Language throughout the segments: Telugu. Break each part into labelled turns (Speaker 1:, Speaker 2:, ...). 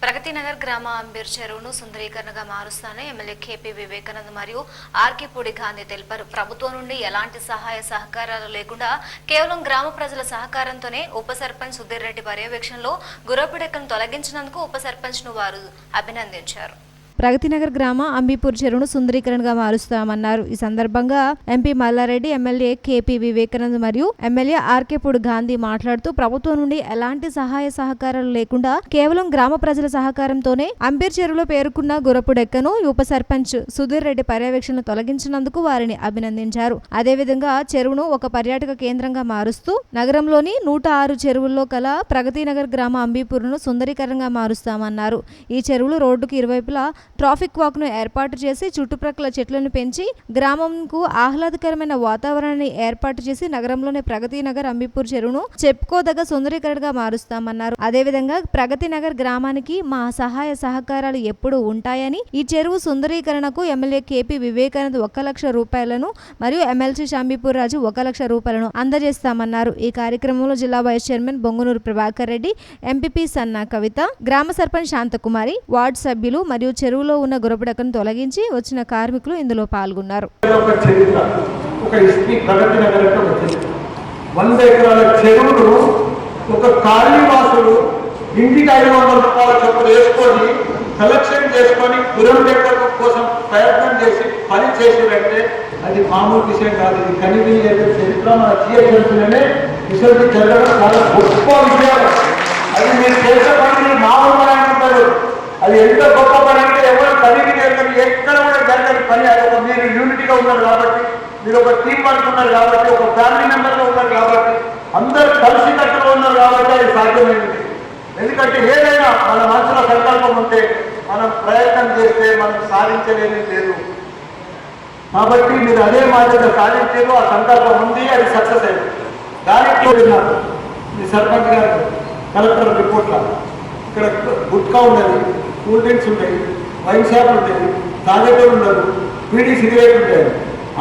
Speaker 1: ప్రగతినగర్ గ్రామ అంబీర్ చెరువును సుందరీకరణగా మారుస్తానని ఎమ్మెల్యే కేపీ వివేకానంద్ మరియు ఆర్కేపూడి గాంధీ తెలిపారు. ప్రభుత్వం నుండి ఎలాంటి సహాయ సహకారాలు లేకుండా కేవలం గ్రామ ప్రజల సహకారంతోనే ఉప సర్పంచ్ సుధీర్ రెడ్డి పర్యవేక్షణలో గుర్రపుడెక్కను తొలగించినందుకు ఉప సర్పంచ్ ను వారు అభినందించారు.
Speaker 2: ప్రగతినగర్ గ్రామ అంబీపూర్ చెరువును సుందరీకరణగా మారుస్తామన్నారు. ఈ సందర్భంగా MP Malla Reddy, MLA KP Vivekanand మరియు ఎమ్మెల్యే ఆర్కేపూడి గాంధీ మాట్లాడుతూ ప్రభుత్వం నుండి ఎలాంటి సహాయ సహకారాలు లేకుండా కేవలం గ్రామ ప్రజల సహకారంతోనే అంబీర్ చెరువులో పేరుకున్న గుర్రపుడెక్కను ఉప సర్పంచ్ సుధీర్ రెడ్డి పర్యవేక్షణను తొలగించినందుకు వారిని అభినందించారు. అదేవిధంగా చెరువును ఒక పర్యాటక కేంద్రంగా మారుస్తూ నగరంలోని 106 చెరువుల్లో కల ప్రగతినగర్ గ్రామ అంబీపూర్ను సుందరీకరణగా మారుస్తామన్నారు. ఈ చెరువులు రోడ్డుకు ఇరువైపులా ట్రాఫిక్ వాక్ ను ఏర్పాటు చేసి చుట్టుప్రక్కల చెట్లను పెంచి గ్రామంకు ఆహ్లాదకరమైన వాతావరణాన్ని ఏర్పాటు చేసి నగరంలోని ప్రగతినగర్ అంబీపూర్ చెరువును చెప్పుకోదగ్గ సుందరీకరణగా మారుస్తామన్నారు. అదేవిధంగా ప్రగతినగర్ గ్రామానికి మా సహాయ సహకారాలు ఎప్పుడూ ఉంటాయని, ఈ చెరువు సుందరీకరణకు ఎమ్మెల్యే కేపీ వివేకానంద్ 1 లక్ష రూపాయలను మరియు ఎమ్మెల్సీ షాంబీపూర్ రాజు 1 లక్ష రూపాయలను అందజేస్తామన్నారు. ఈ కార్యక్రమంలో జిల్లా vice chairman Bongunuru Prabhakar Reddy, MPP Sanna Kavitha, గ్రామ సర్పంచ్ శాంతకుమారి, వార్డు సభ్యులు మరియు చెరువులో ఉన్న గుర్రపుడెక్కను తొలగించి వచ్చిన కార్మికులు ఇందులో పాల్గొన్నారు.
Speaker 3: 100 ఎకరాల చెరువును ఒక కాళీవాసుడు ఇంటికి 500 రూపాయల చొప్పున వేసుకొని కలెక్షన్ చేసుకొని గుర్రపుడెక్క కోసం ప్రయత్నం చేసి పని చేసినట్టే అది మామూలు విషయం కాదు. ఇది కనివి చరిత్ర మన జిఎస్ఎల్లోనే విసర్జన జరగడం చాలా గొప్ప విషయాలు. అది మీరు చేసే పని మామూలు పని అంటారు. అది ఎంత గొప్ప పని అంటే ఎవరు కలిగి జరగని ఎక్కడ కూడా జరగని పని. అది ఒక మీరు యూనిటీగా ఉన్నారు కాబట్టి, మీరు ఒక టీం వర్క్ ఉన్నారు కాబట్టి, ఒక ఫ్యామిలీ మెంబర్గా ఉన్నారు కాబట్టి, అందరూ కలిసికట్టుగా ఉన్నారు కాబట్టి అది సాధ్యమైంది. ఎందుకంటే ఏదైనా మన మనసులో సంకల్పం ఉంటే మనం ప్రయత్నం చేస్తే మనం సాధించలేని లేదు. కాబట్టి మీరు అదే మాదిరిగా సాధించారు. ఆ సంకల్పం ఉంది, అది సక్సెస్ అయింది. దానికి విన్నారు మీ సర్పంచ్ గారు కలెక్టర్ రిపోర్ట్లా ఇక్కడ గుట్కా ఉన్నది, కూల్ డ్రింక్స్ ఉంటాయి, వైన్ షాపులు ఉంటాయి, తాగేటోళ్ళు ఉండదు, బీడీ సిగరెట్ ఉంటాయి.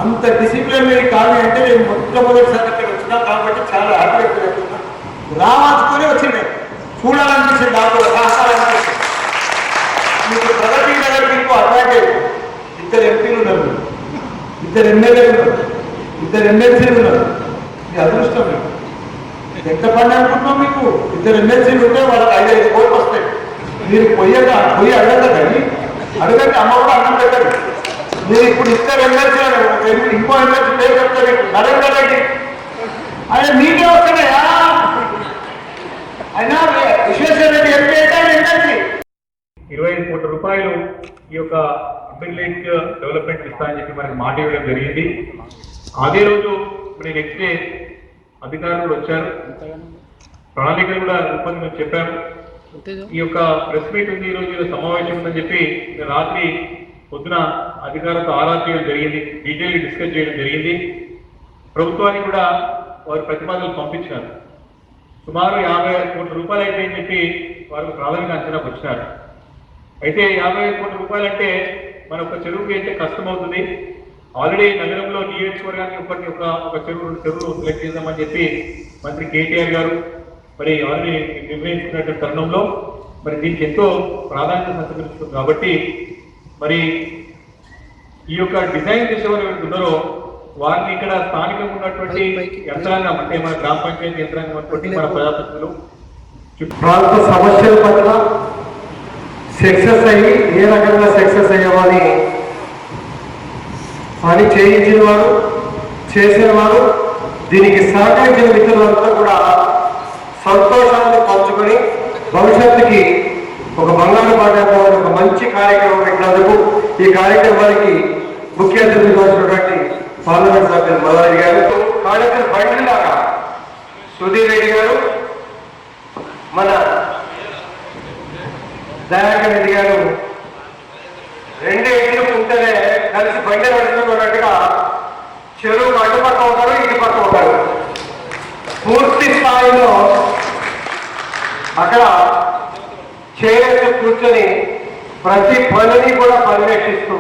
Speaker 3: అంత డిసిప్లిన్ మీరు కానీ అంటే నేను మొట్టమొదటిసారి ఇక్కడ వచ్చినా కాబట్టి చాలా హ్యాపీ చెప్తున్నా. రావాల్సుకొని వచ్చింది, చూడాలనిపించింది, నాకు రాసాలనిపించింది. మీకు ప్రగతి నగర్ మీకు అడ్వాంటేజ్. 2 ఎంపీలు ఉన్నారు, 2 ఎమ్మెల్యేలు ఉన్నారు, 2 ఎమ్మెల్సీలు ఉన్నారు. మీ అదృష్టం మీకు ఎంత పని అనుకుంటున్నాం. మీకు 2 ఎమ్మెల్సీలు ఉంటే వాళ్ళకి 5-5 కోట్లు వస్తాయి. మీరు పోయి అడగదు కానీ అడగండి, అమ్మ కూడా అన్నం పెట్టండి. మీరు ఇప్పుడు 2 ఎమ్మెల్సీలు ఇంకో ఎమ్మెల్సీ పేరు చెప్తారు నరేందర్ రెడ్డి, ఆయన మీకే వస్తున్నాయా? అయినా విశ్వేశ్వర రెడ్డి ఎంపీ అయితే ఎమ్మెల్సీ
Speaker 4: 25 కోట్ల రూపాయలు ఈ యొక్క అబిలిటీ డెవలప్మెంట్ ఇస్తానని చెప్పి మనకి మాట ఇవ్వడం జరిగింది. అదే రోజు మరి నెక్స్ట్ డే అధికారులు వచ్చారు, ప్రణాళికలు కూడా రూపొందించని చెప్పారు. ఈ యొక్క ప్రెస్ మీట్ ఉంది, ఈ రోజు సమావేశం ఉందని చెప్పి రాత్రి పొద్దున అధికారులతో ఆరా చేయడం జరిగింది, డీటెయిల్ డిస్కస్ చేయడం జరిగింది. ప్రభుత్వానికి కూడా వారి ప్రతిపాదనలు పంపించినారు. సుమారు 55 కోట్ల రూపాయలు అయితే అని చెప్పి వారు ప్రాథమిక అంచనాకు వచ్చినారు. అయితే 55 కోట్ల రూపాయలు అంటే మన ఒక చెరువుకి అయితే కష్టం అవుతుంది. ఆల్రెడీ నగరంలో నియోజకవర్గానికి ఒక చెరువులు సెలెక్ట్ చేద్దామని చెప్పి మంత్రి కేటీఆర్ గారు మరి ఆల్రెడీ నిర్ణయించుకున్నటువంటి తరుణంలో మరి దీనికి ఎంతో ప్రాధాన్యత సంతరించుకుంది. కాబట్టి మరి ఈ యొక్క డిజైన్ చేసేవారు ఎవరు ఉన్నారో వారిని ఇక్కడ స్థానికంగా ఉన్నటువంటి యంత్రాంగం అంటే మన గ్రామ పంచాయతీ యంత్రాంగం అటువంటి మన ప్రజాప్రతినిధులు
Speaker 3: ప్రాంత సమస్యల పట్ల సక్సెస్ అయ్యి ఏ రకంగా సక్సెస్ అయ్యేవాని పని చేయించిన వారు, చేసేవారు, దీనికి సహకరించిన మిత్రులంతా కూడా సంతోషాన్ని పంచుకొని భవిష్యత్తుకి ఒక బంగారు పాఠశాల ఒక మంచి కార్యక్రమం పెట్టినందుకు ఈ కార్యక్రమానికి ముఖ్య అతిథిగా వచ్చినటువంటి పార్లమెంట్ సభ్యులు మల్లారెడ్డి గారు, కార్యక్రమ బండిలాగా సుధీర్ రెడ్డి గారు, మన దయాకర్ రెడ్డి గారు 2 ఎడ్లు ఉంటేనే కలిసి బండి నడుచుకున్నట్టుగా చెరువు అటుపక్క ఉంటారు, ఇటు పక్క ఉంటారు. పూర్తి స్థాయిలో అక్కడ చేసి కూర్చొని ప్రతి పనిని కూడా పర్యవేక్షిస్తూ